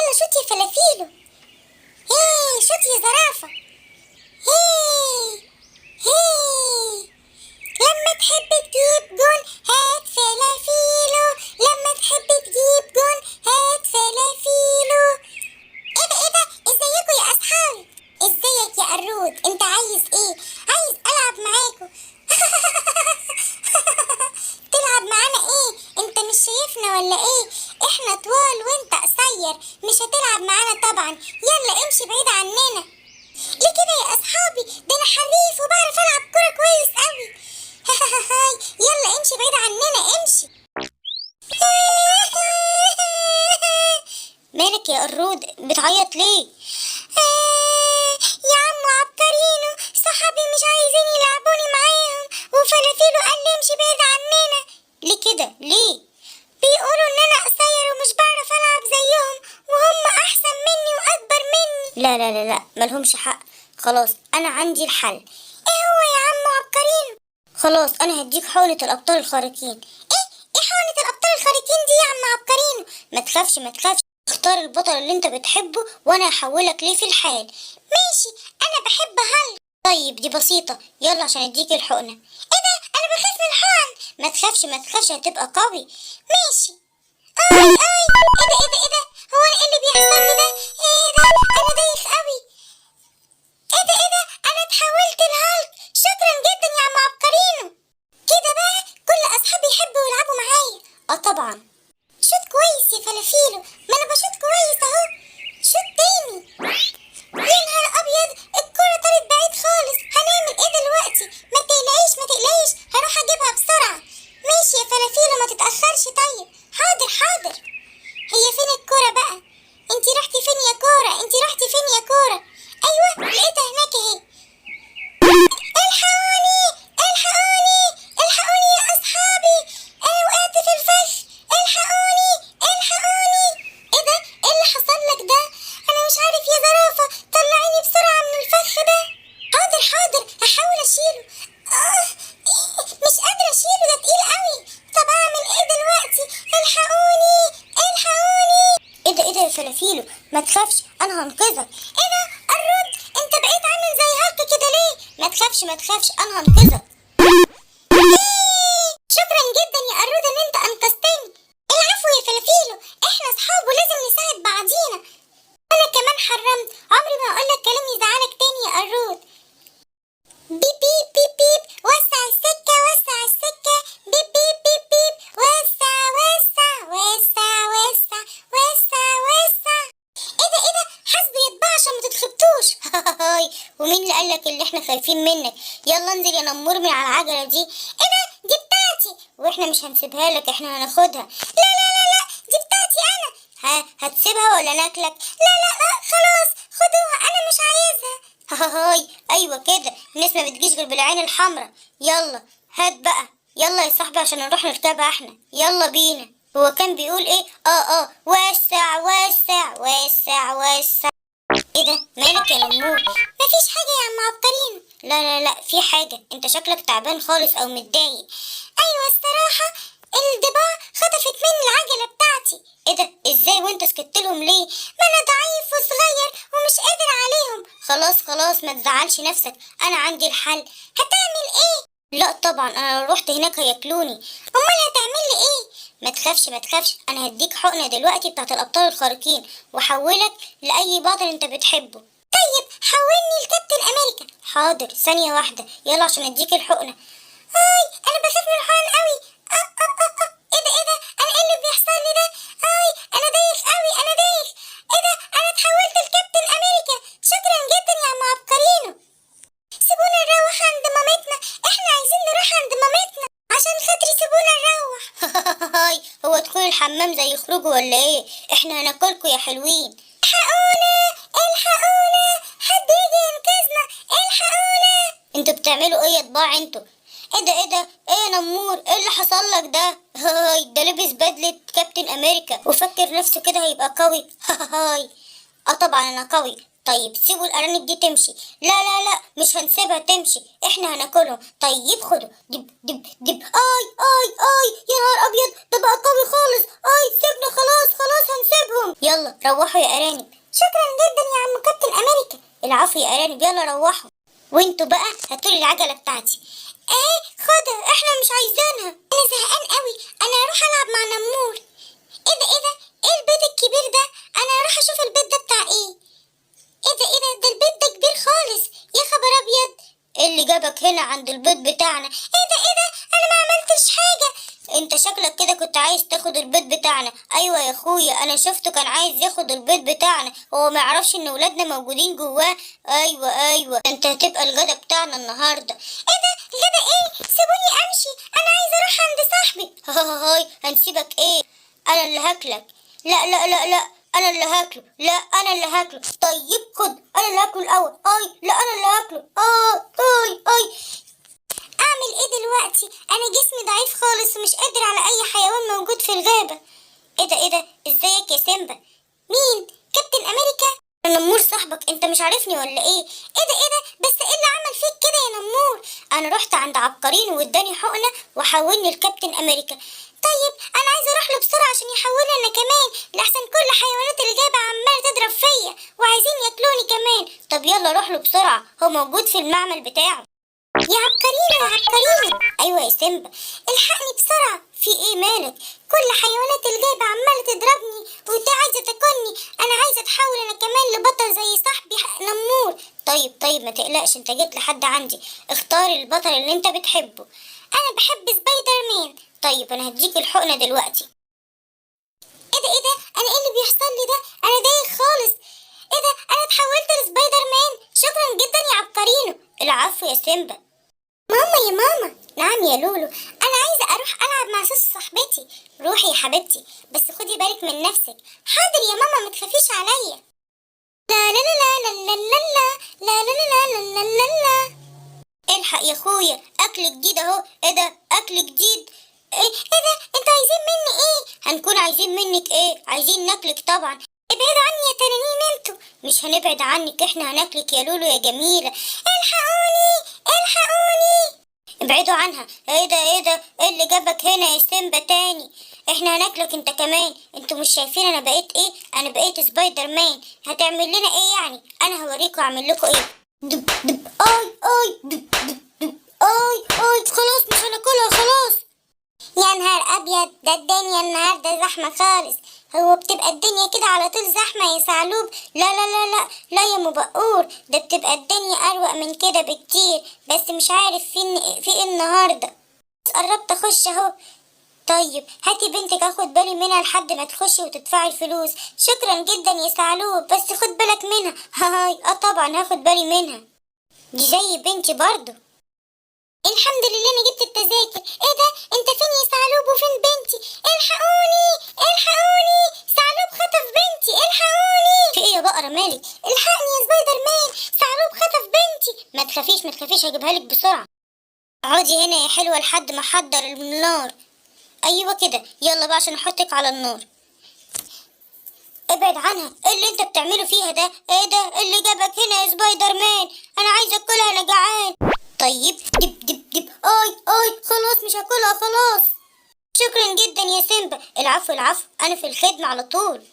يلا شوت يا فلافيلو. هي شوت يا زرافة. هي هي لما تحب تجيب جون هات فلافيلو. لما تحب تجيب جون هات فلافيلو. ايه ده ازيكوا يا اصحابي؟ ازيك يا قرود؟ انت عايز ايه؟ عايز العب معاكوا. تلعب معانا ايه؟ انت مش شايفنا ولا ايه؟ احنا طوال وانت قصير، مش هتلعب معانا طبعا. يلا امشي بعيد عننا. ليه كده يا اصحابي؟ ده انا حريف وبعرف العب كوره كويس قوي. يلا امشي بعيد عننا، امشي. مالك يا قرود بتعيط ليه؟ يا عم عبقرينو، صحابي مش عايزين يلعبوني معاهم، وفلافيلو قال لي امشي بعيد عننا. ليه كده ليه؟ بيقولوا ان انا قصير ومش بعرف العب زيهم، وهم احسن مني واكبر مني. لا لا لا لا، ملهمش حق. خلاص انا عندي الحل. ايه هو يا عم عبقرينو؟ خلاص انا هديك حقنة الابطال الخارقين. ايه حقنة الابطال الخارقين دي يا عم عبقرينو؟ ما تخافش ما تخافش، اختار البطل اللي انت بتحبه وانا هحولك ليه في الحال. ماشي، انا بحب هالك. طيب دي بسيطة، يلا عشان اديك الحقنة. ايه ده؟ انا بخاف من الحقن. ما تخافش ما تخافش، هتبقى قوي. ماشي. ايه ده هو انا ايه اللي بيحصل لي ده؟ ايه ده؟ انا دايخ قوي. ايه ده انا اتحولت لهالك. شكرا جدا يا عم عبقرينو. كده بقى كل اصحابي يحبوا يلعبوا معايا. طبعا. شوت كويس يا فلافيلو، ما انا بشوت كويس اهو. شوت تاني. يا نهار ابيض، الكرة طارت بعيد خالص. هنعمل ايه دلوقتي؟ ما تقلقيش ما تقلقيش، هروح اجيبها بسرعة. ماشي يا فلافيلو، ما تتأخرش. طيب حاضر حاضر. هي فين الكرة بقى؟ انتي رحتي فين يا كورة؟ انتي رحتي فين يا كورة؟ ايوه لقيتها هناك اهي. الحقوني الحقوني الحقوني يا اصحابي، انا وقعت في الفخ. الحقوني الحقوني. ايه ده؟ ايه اللي حصل لك ده؟ انا مش عارف يا زرافة، طلعيني بسرعة من الفخ ده. حاضر حاضر، هحاول اشيله. مش قادرة اشيله، ده تقيل قوي. طب اعمل ايه دلوقتي؟ الحقوني الحقوني. ايه ده يا فلافيلو؟ ما تخافش انا هنقذك. ايه ده؟ قرود، انت بقيت عامل زي هالك كده ليه؟ ما تخافش ما تخافش، انا هنقذك. شكرا جدا يا قرود ان انت انقذتني. العفو يا فلافيلو، احنا اصحاب ولازم نساعد بعضينا. انا كمان حرمت، عمري ما هقولك كلام يزعلك تاني يا قرود. بيب بيب بيب بيب، وسع السكة وسع السكة. بيب بيب بيب بيب، وسع وسع وسع وسع وسع وسع. ايه ده حاسبه يتباع عشان ما تتخبطوش. ومين اللي قالك اللي احنا خايفين منك؟ يلا انزل يا نمور من على العجلة دي. ايه ده؟ دي بتاعتي. واحنا مش هنسيبها لك، احنا هناخدها. لا دي بتاعتي انا. هتسيبها ولا ناكلك؟ لا خلاص خدوها، انا مش عايزها. ايوه كده، الناس ما بتجيش غير بالعين الحمراء. يلا هات بقى، يلا يا صاحبي عشان نروح نركبها احنا. يلا بينا. هو كان بيقول ايه؟ وسع وسع وسع وسع. ايه ده؟ مالك يا نمور؟ مفيش حاجة يا عم عبقرين. لا في حاجة، انت شكلك تعبان خالص او متضايق. ايوه الصراحة الضباع خطفت مني العجلة بتاعتي. ايه ده؟ ازاي وانت سكت لهم ليه؟ ما انا ضعيف وصغير ومش قادر عليهم. خلاص ما تزعلش نفسك، انا عندي الحل. هتعمل ايه؟ لا طبعا، انا لو رحت هناك هياكلوني. امال هتعمل لي ايه؟ ما تخافش انا هديك حقنة دلوقتي بتاعت الابطال الخارقين واحولك لاي بطل انت بتحبه. طيب حولني لكابتن امريكا. حاضر، ثانية واحدة، يلا عشان اديك الحقنة. انا بخاف من الحقن قوي. ايه ده انا ايه اللي بيحصل لي ده؟ انا دايخ قوي، انا دايخ. ايه ده؟ انا اتحولت لكابتن امريكا. شكرا جدا يا عم عبقرينو. سيبونا نروح عند مامتنا، احنا عايزين نروح عند مامتنا عشان خاطري. سيبونا نروح. هو دخول الحمام زي يخرجوا ولا ايه؟ احنا هناكلكوا يا حلوين. الحقونا حد يجي ينقذنا. الحقونا. انتوا بتعملوا ايه يا طباع انتوا؟ ايه ده ايه يا نمور؟ ايه اللي حصل لك ده؟ ده لابس بدلة كابتن امريكا وفكر نفسه كده هيبقى قوي. طبعا انا قوي. طيب سيبوا الارانب دي تمشي. لا لا لا، مش هنسيبها تمشي، احنا هناكلهم. طيب خدوا. دب دب دب. اي اي اي، يا نهار ابيض، ده بقى قوي خالص. اي سيبنا، خلاص خلاص هنسيبهم. يلا روحوا يا ارانب. شكرا جدا يا عم كابتن امريكا. العفو يا ارانب، يلا روحوا. وانتوا بقى هاتولي العجله بتاعتي. ايه خدها، احنا مش عايزينها. انا زهقان قوي، انا هروح العب مع نمور. ايه ده ايه ده، ايه البيت الكبير ده؟ انا هروح اشوف البيت ده بتاع ايه. ايه ده ايه ده، ده البيت ده كبير خالص. يا خبر ابيض، ايه اللي جابك هنا عند البيت بتاعنا؟ ايه ده، انا ما عملتش حاجه. انت شكلك كده كنت عايز تاخد البيت بتاعنا. ايوه يا اخويا، انا شفته كان عايز ياخد البيت بتاعنا، هو ما يعرفش ان ولادنا موجودين جواه. ايوه ايوه، انت هتبقى الغدا بتاعنا النهارده. ايه ده غدا ايه؟ سيبوني امشي، انا عايزه اروح عند صاحبي. هاي هنسيبك ايه؟ انا اللي هاكلك. لا لا لا لا، انا اللي هاكله. لا انا اللي هاكله. طيب خد، انا اللي هاكله الاول. اي لا، انا اللي هاكله. اي اعمل ايه دلوقتي؟ انا جسمي ضعيف خالص ومش قادر على اي حيوان موجود في الغابة. ايه ده، ازيك يا سيمبا؟ مين؟ كابتن امريكا؟ انا نمور صاحبك، انت مش عارفني ولا ايه؟ ايه ده، بس ايه اللي عمل فيك كده يا نمور؟ انا رحت عند عبقرين واداني حقنة وحولني لكابتن امريكا. طيب انا عايزه اروح له بسرعه عشان يحولني انا كمان، لحسن كل حيوانات الغابه عماله تضرب فيا وعايزين ياكلوني كمان. طب يلا روح له بسرعه، هو موجود في المعمل بتاعه. يا عبقرينو يا عبقرينو. ايوه يا سيمبا، الحقني بسرعه. في ايه مالك؟ كل حيوانات الغابه عماله تضربني وانت عايزه تاكلني. انا عايزه اتحول انا كمان لبطل زي صاحبي نمور. طيب ما تقلقش، انت جيت لحد عندي. اختار البطل اللي انت بتحبه. انا بحب سبايدر مان. طيب انا هديك الحقنه دلوقتي. ايه ده، انا ايه اللي بيحصل لي ده؟ انا دايخ خالص. ايه ده، انا اتحولت لسبايدر مان. شكرا جدا يا عبقرينو. العفو يا سيمبا. ماما يا ماما. نعم يا لولو. انا عايزه اروح العب مع سوسو صاحبتي. روحي يا حبيبتي، بس خدي بالك من نفسك. حاضر يا ماما، ما تخافيش عليا. لا لا لا لا لا لا لا لا لا لا لا لا لا. الحق يا اخويا، اكل جديد اهو. ايه ده، اكل جديد؟ ايه ده، انتوا عايزين مني ايه؟ هنكون عايزين منك ايه؟ عايزين ناكلك طبعا. ابعدوا عني يا تنانين انتوا. مش هنبعد عنك، احنا هناكلك يا لولو يا جميلة. الحقوني الحقوني. ابعدوا عنها. ايه ده، ايه اللي جابك هنا يا سيمبا تاني؟ احنا هناكلك انت كمان. انتوا مش شايفين انا بقيت ايه؟ انا بقيت سبايدر مان. هتعمل لنا ايه يعني؟ انا هوريكم اعمل لكم ايه. دب دب. اي دب دب دب. اي خلاص مش هناكلها خلاص. يا نهار ابيض، ده الدنيا النهارده زحمه خالص. هو بتبقى الدنيا كده على طول زحمه يا ثعلوب؟ لا لا لا لا لا يا مبقور، ده بتبقى الدنيا اروق من كده بكتير. بس مش عارف في ايه النهارده. قربت اخش اهو. طيب هاتي بنتك اخد بالي منها لحد ما تخشي وتدفعي الفلوس. شكرا جدا يا ثعلوب، بس خد بالك منها. هاي طبعا هاخد بالي منها، دي زي بنتي برضو. الحمد لله انا جبت التذاكر. ايه ده، انت فين يا ثعلوب وفين بنتي؟ الحقوني الحقوني، ثعلوب خطف بنتي، الحقوني. في ايه يا بقرة مالك؟ الحقني يا سبايدر مان، ثعلوب خطف بنتي. ما تخافيش هجيبها لك بسرعة. اقعدي هنا يا حلوة لحد ما احضر النار. ايوه كده، يلا بقى عشان احطك على النار. ابعد عنها. ايه اللي انت بتعمله فيها ده؟ ايه ده اللي جابك هنا يا سبايدر مان؟ انا عايزه اكلها، انا جعان. طيب دب دب دب. اي خلاص مش هاكلها خلاص. شكرا جدا يا سيمبا. العفو انا في الخدمة على طول.